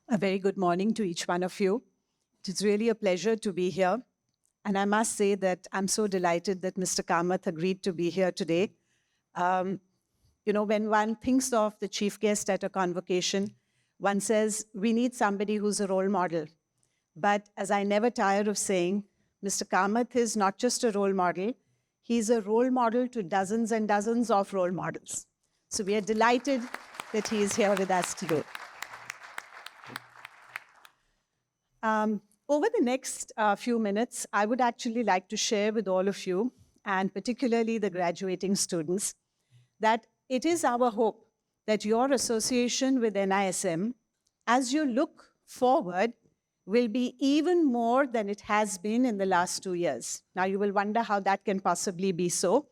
A very good morning to each one of you. It is really a pleasure to be here. And I must say that I'm so delighted that Mr. Kamath agreed to be here today. When one thinks of the chief guest at a convocation, one says, we need somebody who's a role model. But as I never tire of saying, Mr. Kamath is not just a role model, he's a role model to dozens and dozens of role models. So we are delighted that he is here with us today. Over the next few minutes, I would actually like to share with all of you, and particularly the graduating students, that it is our hope that your association with NISM, as you look forward, will be even more than it has been in the last 2 years. Now, you will wonder how that can possibly be so,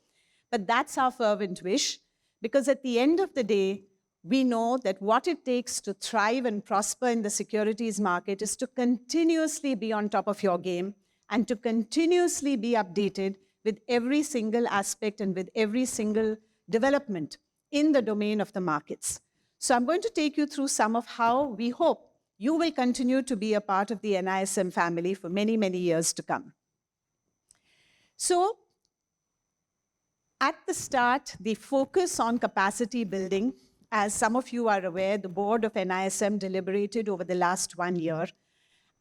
but that's our fervent wish, because at the end of the day, we know that what it takes to thrive and prosper in the securities market is to continuously be on top of your game and to continuously be updated with every single aspect and with every single development in the domain of the markets. So I'm going to take you through some of how we hope you will continue to be a part of the NISM family for many, many years to come. So at the start, the focus on capacity building. As some of you are aware, the board of NISM deliberated over the last 1 year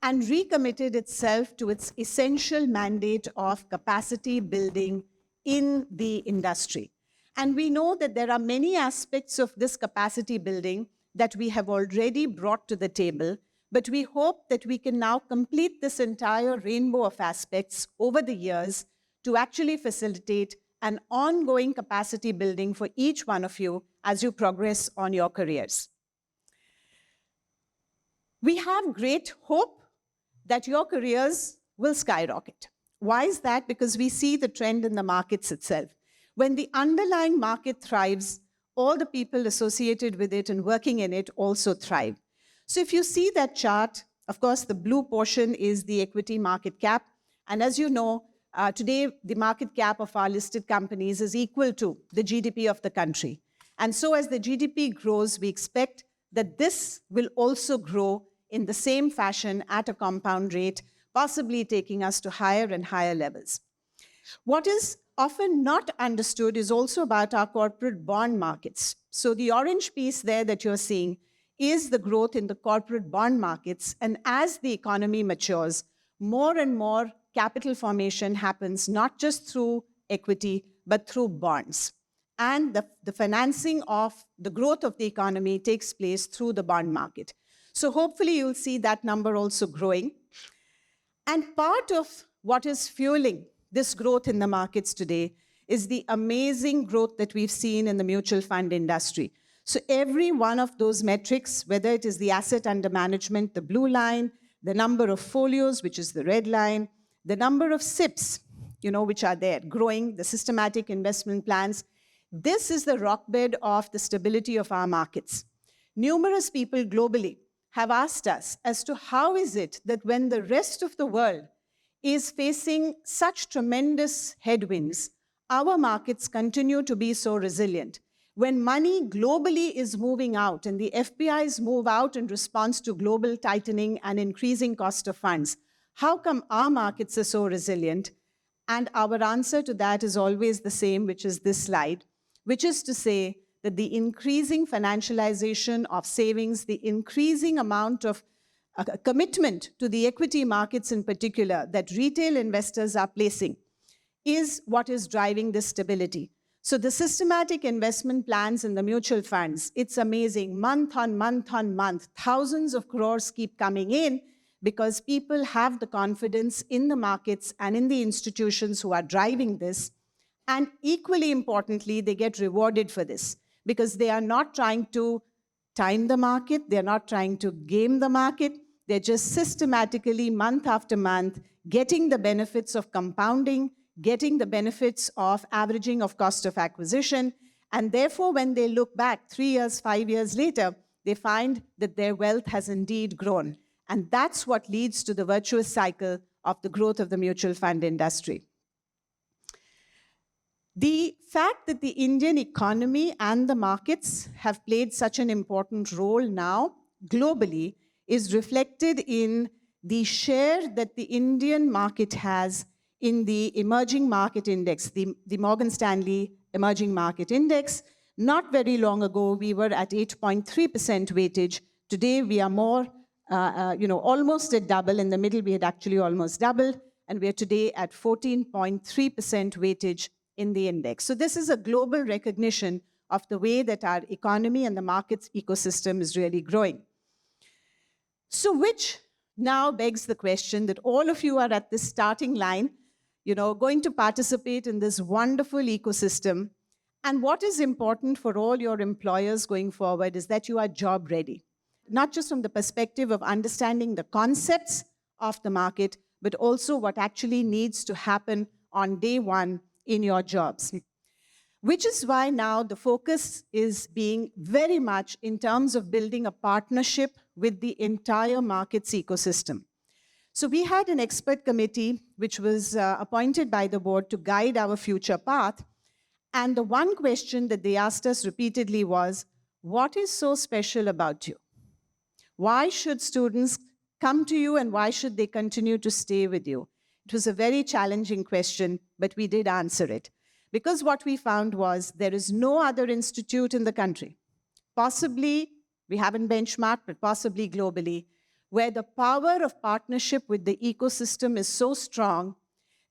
and recommitted itself to its essential mandate of capacity building in the industry. And we know that there are many aspects of this capacity building that we have already brought to the table, but we hope that we can now complete this entire rainbow of aspects over the years to actually facilitate an ongoing capacity building for each one of you as you progress on your careers. We have great hope that your careers will skyrocket. Why is that? Because we see the trend in the markets itself. When the underlying market thrives, all the people associated with it and working in it also thrive. So if you see that chart, of course, the blue portion is the equity market cap. And as you know, today, the market cap of our listed companies is equal to the GDP of the country. And so as the GDP grows, we expect that this will also grow in the same fashion at a compound rate, possibly taking us to higher and higher levels. What is often not understood is also about our corporate bond markets. So the orange piece there that you're seeing is the growth in the corporate bond markets. And as the economy matures, more and more capital formation happens not just through equity, but through bonds. And the financing of the growth of the economy takes place through the bond market. So hopefully you'll see that number also growing. And part of what is fueling this growth in the markets today is the amazing growth that we've seen in the mutual fund industry. So every one of those metrics, whether it is the asset under management, the blue line, the number of folios, which is the red line, the number of SIPs, which are there, growing, the systematic investment plans. This is the rockbed of the stability of our markets. Numerous people globally have asked us as to how is it that when the rest of the world is facing such tremendous headwinds, our markets continue to be so resilient. When money globally is moving out and the FPIs move out in response to global tightening and increasing cost of funds, how come our markets are so resilient? And our answer to that is always the same, which is this slide, which is to say that the increasing financialization of savings, the increasing amount of commitment to the equity markets in particular that retail investors are placing is what is driving this stability. So the systematic investment plans in the mutual funds, it's amazing. Month on month on month, thousands of crores keep coming in because people have the confidence in the markets and in the institutions who are driving this. And equally importantly, they get rewarded for this because they are not trying to time the market. They're not trying to game the market. They're just systematically, month after month, getting the benefits of compounding, getting the benefits of averaging of cost of acquisition. And therefore, when they look back 3 years, 5 years later, they find that their wealth has indeed grown. And that's what leads to the virtuous cycle of the growth of the mutual fund industry. The fact that the Indian economy and the markets have played such an important role now globally is reflected in the share that the Indian market has in the emerging market index, the Morgan Stanley Emerging Market Index. Not very long ago, we were at 8.3% weightage. Today, we are more, almost at double. In the middle, we had actually almost doubled, and we are today at 14.3% weightage in the index. So this is a global recognition of the way that our economy and the markets ecosystem is really growing. So which now begs the question that all of you are at this starting line, going to participate in this wonderful ecosystem. And what is important for all your employers going forward is that you are job ready, not just from the perspective of understanding the concepts of the market, but also what actually needs to happen on day one in your jobs. Which is why now the focus is being very much in terms of building a partnership with the entire markets ecosystem. So we had an expert committee which was appointed by the board to guide our future path. And the one question that they asked us repeatedly was, what is so special about you? Why should students come to you and why should they continue to stay with you? It was a very challenging question, but we did answer it. Because what we found was there is no other institute in the country, possibly, we haven't benchmarked, but possibly globally, where the power of partnership with the ecosystem is so strong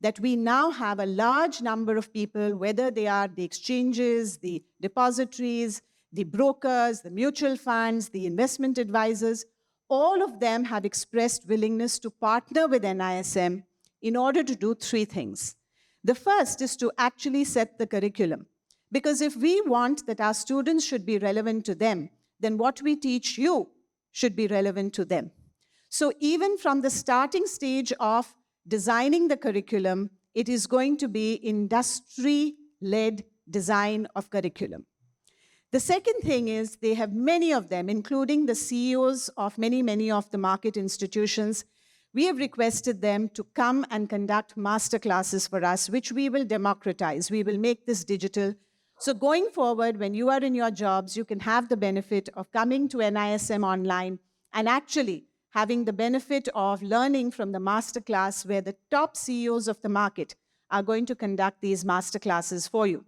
that we now have a large number of people, whether they are the exchanges, the depositories, the brokers, the mutual funds, the investment advisors, all of them have expressed willingness to partner with NISM in order to do three things. The first is to actually set the curriculum. Because if we want that our students should be relevant to them, then what we teach you should be relevant to them. So even from the starting stage of designing the curriculum, it is going to be industry-led design of curriculum. The second thing is they have many of them, including the CEOs of many of the market institutions. We have requested them to come and conduct master classes for us, which we will democratize. We will make this digital. So going forward, when you are in your jobs, you can have the benefit of coming to NISM online and actually having the benefit of learning from the master class where the top CEOs of the market are going to conduct these master classes for you.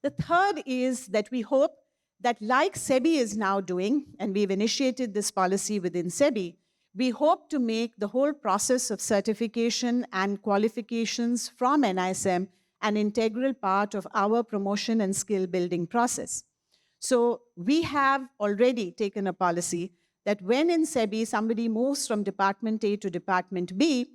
The third is that we hope that like SEBI is now doing, and we've initiated this policy within SEBI, we hope to make the whole process of certification and qualifications from NISM an integral part of our promotion and skill building process. So we have already taken a policy that when in SEBI somebody moves from Department A to Department B,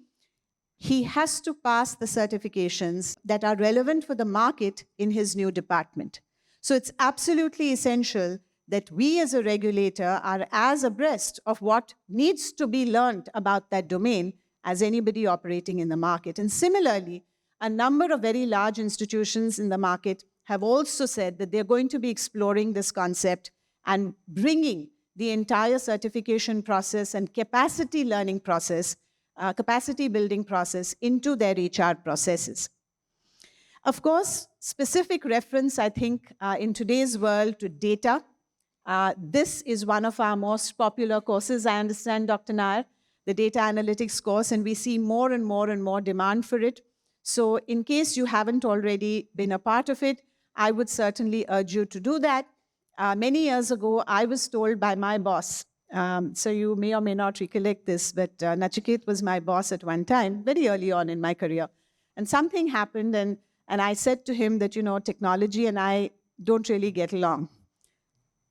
he has to pass the certifications that are relevant for the market in his new department. So it's absolutely essential that we as a regulator are as abreast of what needs to be learned about that domain as anybody operating in the market. And similarly, a number of very large institutions in the market have also said that they're going to be exploring this concept and bringing the entire certification process and capacity learning process, capacity building process into their HR processes. Of course, specific reference, I think, in today's world to data. This is one of our most popular courses, I understand, Dr. Nair, the data analytics course, and we see more and more demand for it. So in case you haven't already been a part of it, I would certainly urge you to do that. Many years ago, I was told by my boss, so you may or may not recollect this, but Nachiket was my boss at one time, very early on in my career. And something happened, and I said to him that, technology and I don't really get along.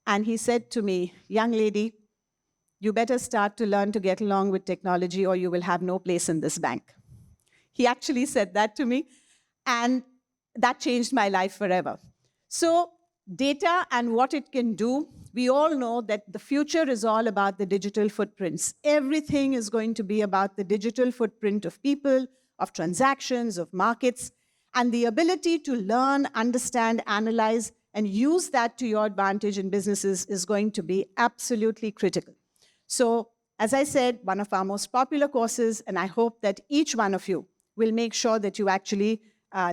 And he said to me, young lady, you better start to learn to get along with technology or you will have no place in this bank. He actually said that to me, and that changed my life forever. So data and what it can do, we all know that the future is all about the digital footprints. Everything is going to be about the digital footprint of people, of transactions, of markets, and the ability to learn, understand, analyze, and use that to your advantage in businesses is going to be absolutely critical. So, as I said, one of our most popular courses, and I hope that each one of you will make sure that you actually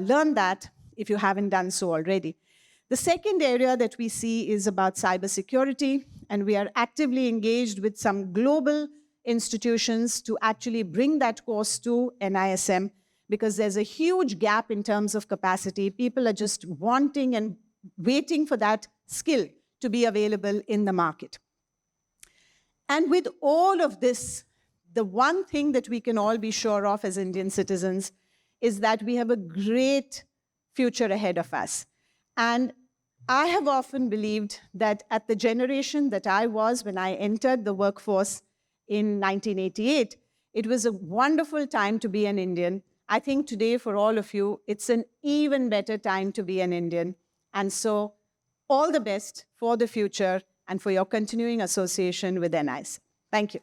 learn that if you haven't done so already. The second area that we see is about cybersecurity, and we are actively engaged with some global institutions to actually bring that course to NISM, because there's a huge gap in terms of capacity. People are just wanting and waiting for that skill to be available in the market. And with all of this, the one thing that we can all be sure of as Indian citizens is that we have a great future ahead of us. And I have often believed that at the generation that I was when I entered the workforce in 1988, it was a wonderful time to be an Indian. I think today for all of you, it's an even better time to be an Indian. And so all the best for the future and for your continuing association with NISM. Thank you.